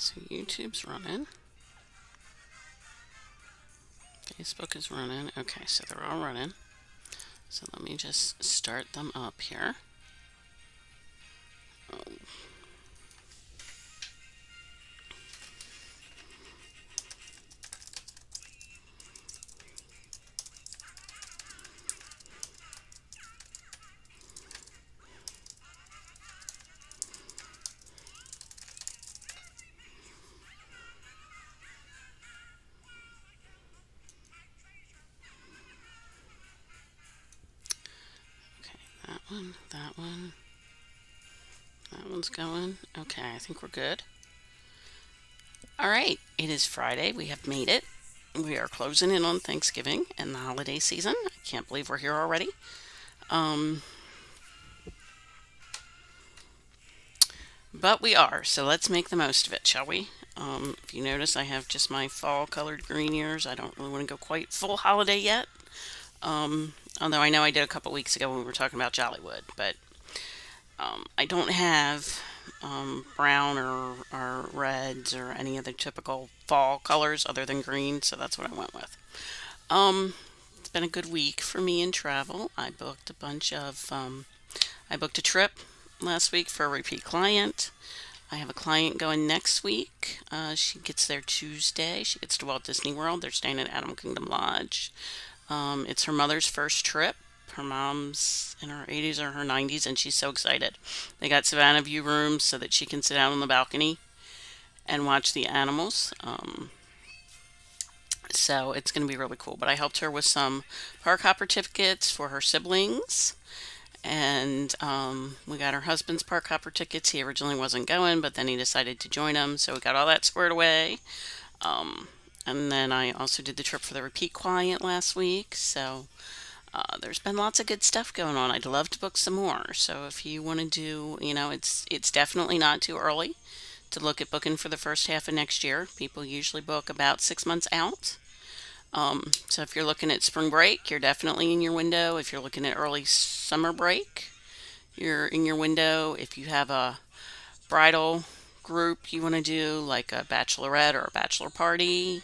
So YouTube's running. Facebook is running. Okay, so they're all running. So let me just start them up here. Oh. Okay, that one, that one. That one's going. Okay, I think we're good. All right, it is Friday. We have made it. We are closing in on Thanksgiving and the holiday season. I can't believe we're here already. Um, but we are, so let's make the most of it, shall we? If you notice, I have just my fall colored green ears. I don't really want to go quite full holiday yet. Although I know I did a couple weeks ago when we were talking about Jollywood, but I don't have brown or reds or any other typical fall colors other than green, so that's what I went with. Um, it's been a good week for me in travel. I booked a trip last week for a repeat client. I have a client going next week. She gets there Tuesday. She gets to Walt Disney World. They're staying at Animal Kingdom Lodge. It's her mother's first trip. Her mom's in her 80s or her 90s, and she's so excited. They got Savannah View rooms so that she can sit out on the balcony and watch the animals. So it's going to be really cool. But I helped her with some park hopper tickets for her siblings. And we got her husband's park hopper tickets. He originally wasn't going, but then he decided to join them. So we got all that squared away. Um, and then I also did the trip for the repeat client last week. So there's been lots of good stuff going on. I'd love to book some more. So if you want to do, it's definitely not too early to look at booking for the first half of next year. People usually book about 6 months out. So if you're looking at spring break, you're definitely in your window. If you're looking at early summer break, you're in your window. If you have a bridal group you want to do, like a bachelorette or a bachelor party,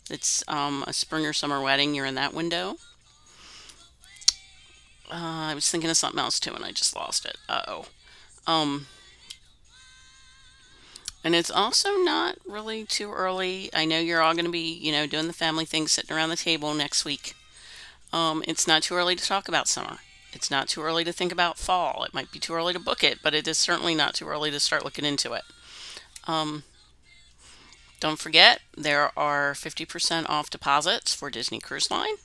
it's a spring or summer wedding, you're in that window. I was thinking of something else too, and I just lost it. Uh-oh. Um, and it's also not really too early. I know you're all going to be, doing the family thing, sitting around the table next week. It's not too early to talk about summer. It's not too early to think about fall. It might be too early to book it, but it is certainly not too early to start looking into it. Um, don't forget, there are 50% off deposits for Disney Cruise Line.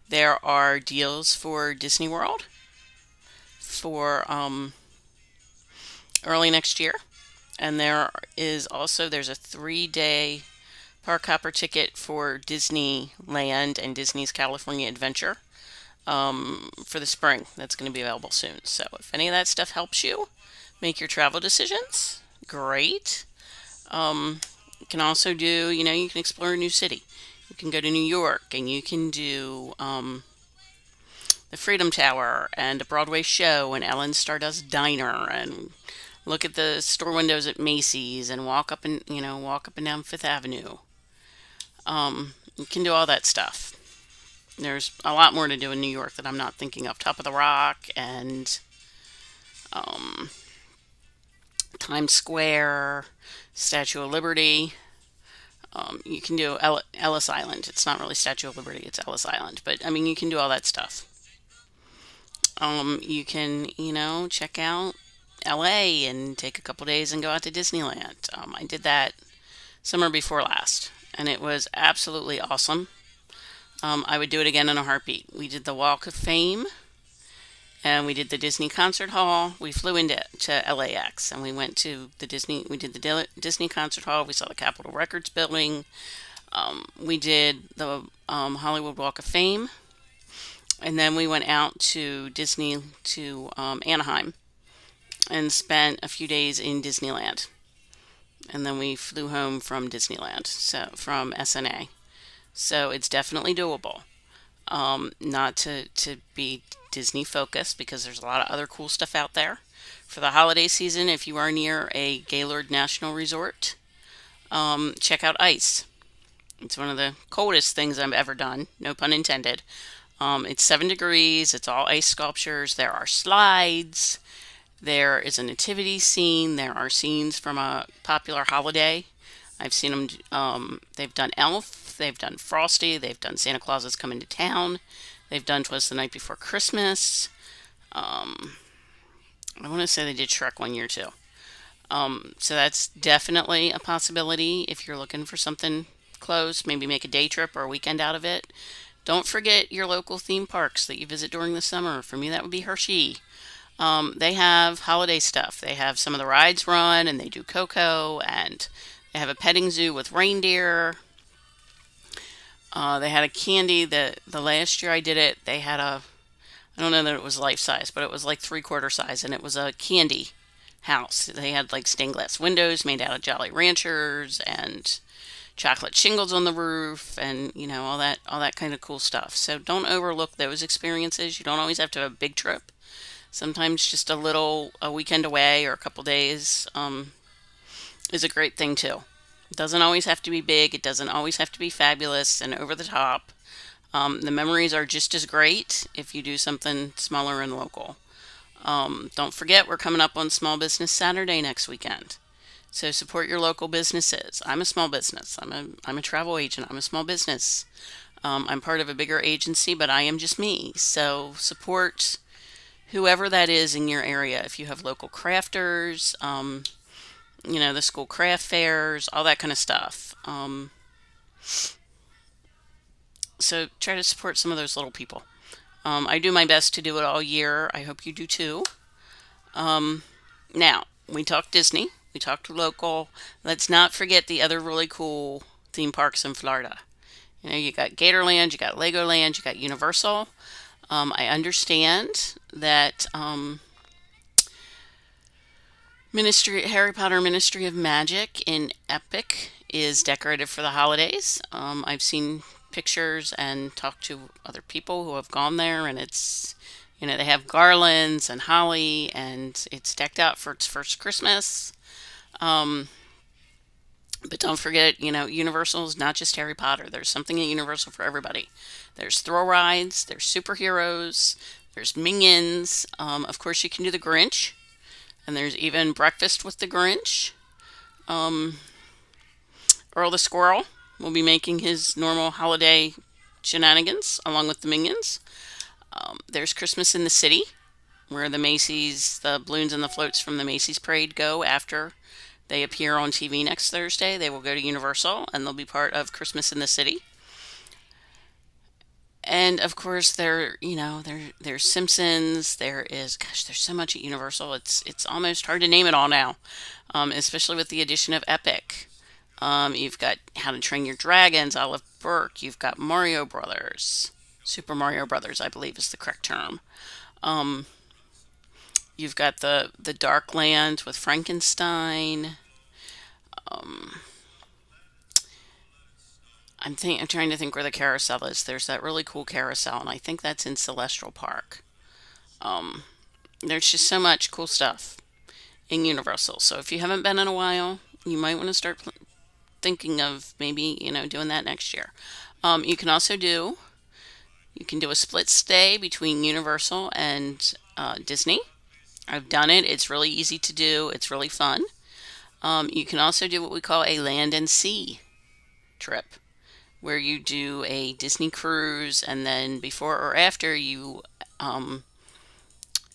There are deals for Disney World for early next year. And there's a 3-day park hopper ticket for Disneyland and Disney's California Adventure for the spring. That's going to be available soon. So if any of that stuff helps you make your travel decisions, great. You can also do, you can explore a new city. You can go to New York and you can do the Freedom Tower and a Broadway show and Ellen's Stardust Diner and look at the store windows at Macy's and walk up and down Fifth Avenue. You can do all that stuff. There's a lot more to do in New York that I'm not thinking of. Top of the Rock and um, Times Square, Statue of Liberty. You can do Ellis Island. It's not really Statue of Liberty, it's Ellis Island. But I mean, you can do all that stuff. You can, check out LA and take a couple days and go out to Disneyland. I did that summer before last, and it was absolutely awesome. I would do it again in a heartbeat. We did the Walk of Fame, and we did the Disney Concert Hall. We flew into LAX, and we went to the Disney. We did the Disney Concert Hall. We saw the Capitol Records building. We did the Hollywood Walk of Fame, and then we went out to Anaheim and spent a few days in Disneyland. And then we flew home from Disneyland, so from SNA. So it's definitely doable. Not to be Disney focused because there's a lot of other cool stuff out there. For the holiday season, if you are near a Gaylord National Resort, Check out ice. It's one of the coldest things I've ever done, no pun intended. It's 7 degrees, it's all ice sculptures, there are slides, there is a nativity scene, there are scenes from a popular holiday. I've seen them, they've done Elf, they've done Frosty, they've done Santa Claus is Coming to Town, they've done Twas the Night Before Christmas. Um, I want to say they did Shrek one year too. So that's definitely a possibility if you're looking for something close. Maybe make a day trip or a weekend out of it. Don't forget your local theme parks that you visit during the summer. For me, that would be Hershey. They have holiday stuff. They have some of the rides run, and they do Coco, and they have a petting zoo with reindeer. They had a candy that the last year I did it, they had a, I don't know that it was life size, but it was like 3/4 size, and it was a candy house. They had like stained glass windows made out of Jolly Ranchers and chocolate shingles on the roof, and all that kind of cool stuff. So don't overlook those experiences. You don't always have to have a big trip. Sometimes just a weekend away or a couple days is a great thing too. It doesn't always have to be big. It doesn't always have to be fabulous and over the top. The memories are just as great if you do something smaller and local. Don't forget, we're coming up on Small Business Saturday next weekend. So support your local businesses. I'm a small business. I'm a travel agent. I'm a small business. I'm part of a bigger agency, but I am just me. So support whoever that is in your area. If you have local crafters, the school craft fairs, all that kind of stuff. So try to support some of those little people. I do my best to do it all year. I hope you do too. Um, Now, we talked Disney, we talked local. Let's not forget the other really cool theme parks in Florida. You got Gatorland, you got Legoland, you got Universal. I understand that Harry Potter Ministry of Magic in Epic is decorated for the holidays. I've seen pictures and talked to other people who have gone there, and they have garlands and holly, and it's decked out for its first Christmas. Um, but don't forget, Universal is not just Harry Potter. There's something at Universal for everybody. There's thrill rides, there's superheroes, there's minions. Of course, you can do the Grinch, and there's even breakfast with the Grinch. Um, Earl the Squirrel will be making his normal holiday shenanigans along with the minions. There's Christmas in the City, where the balloons and the floats from the Macy's parade go after they appear on TV next Thursday. They will go to Universal and they'll be part of Christmas in the City. And of course, there's Simpsons. There's so much at Universal. It's almost hard to name it all now, especially with the addition of Epic. You've got How to Train Your Dragons, Olive Burke. You've got Mario Brothers. Super Mario Brothers, I believe, is the correct term. Um, you've got the Dark Land with Frankenstein. Um, I'm trying to think where the carousel is. There's that really cool carousel, and I think that's in Celestial Park. Um, there's just so much cool stuff in Universal. So if you haven't been in a while, you might want to start thinking of maybe doing that next year. You can also do a split stay between Universal and Disney. I've done it. It's really easy to do. It's really fun. You can also do what we call a land and sea trip, where you do a Disney cruise, and then before or after you um,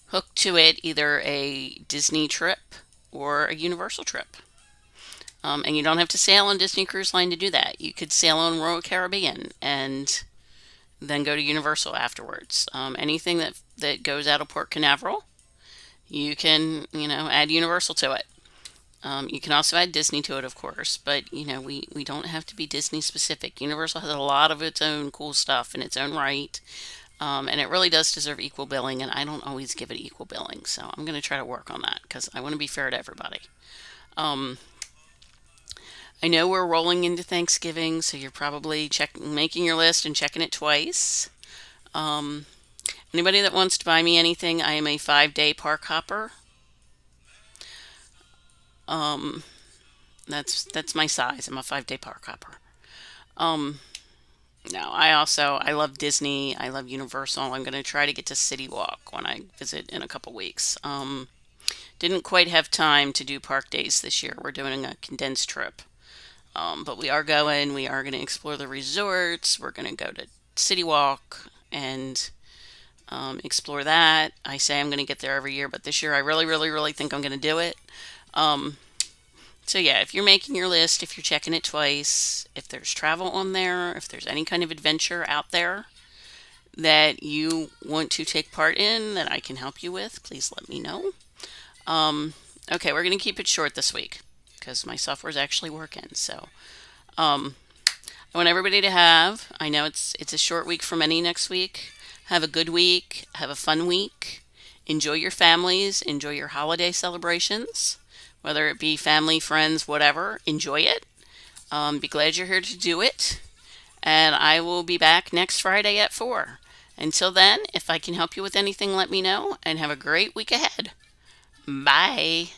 hook to it either a Disney trip or a Universal trip. And you don't have to sail on Disney Cruise Line to do that. You could sail on Royal Caribbean and then go to Universal afterwards. Anything that goes out of Port Canaveral, you can add Universal to it. You can also add Disney to it, of course, but we don't have to be Disney specific. Universal has a lot of its own cool stuff in its own right, and it really does deserve equal billing. And I don't always give it equal billing, so I'm going to try to work on that because I want to be fair to everybody. Um, I know we're rolling into Thanksgiving, so you're probably making your list and checking it twice. Um, Anybody that wants to buy me anything, I am a 5-day park hopper. Um, That's my size. I'm a 5-day park hopper. Um, no, I love Disney. I love Universal. I'm gonna try to get to City Walk when I visit in a couple weeks. Didn't quite have time to do park days this year. We're doing a condensed trip. But we are going. We are going to explore the resorts. We're going to go to City Walk and explore that. I say I'm going to get there every year, but this year I really, really, really think I'm going to do it. Um, so yeah, if you're making your list, if you're checking it twice, if there's travel on there, if there's any kind of adventure out there that you want to take part in that I can help you with, please let me know. Um, okay, we're going to keep it short this week because my software's actually working. So um, I want everybody to have. I know it's a short week for many next week. Have a good week. Have a fun week. Enjoy your families. Enjoy your holiday celebrations, whether it be family, friends, whatever. Enjoy it. Be glad you're here to do it. And I will be back next Friday at 4. Until then, if I can help you with anything, let me know. And have a great week ahead. Bye.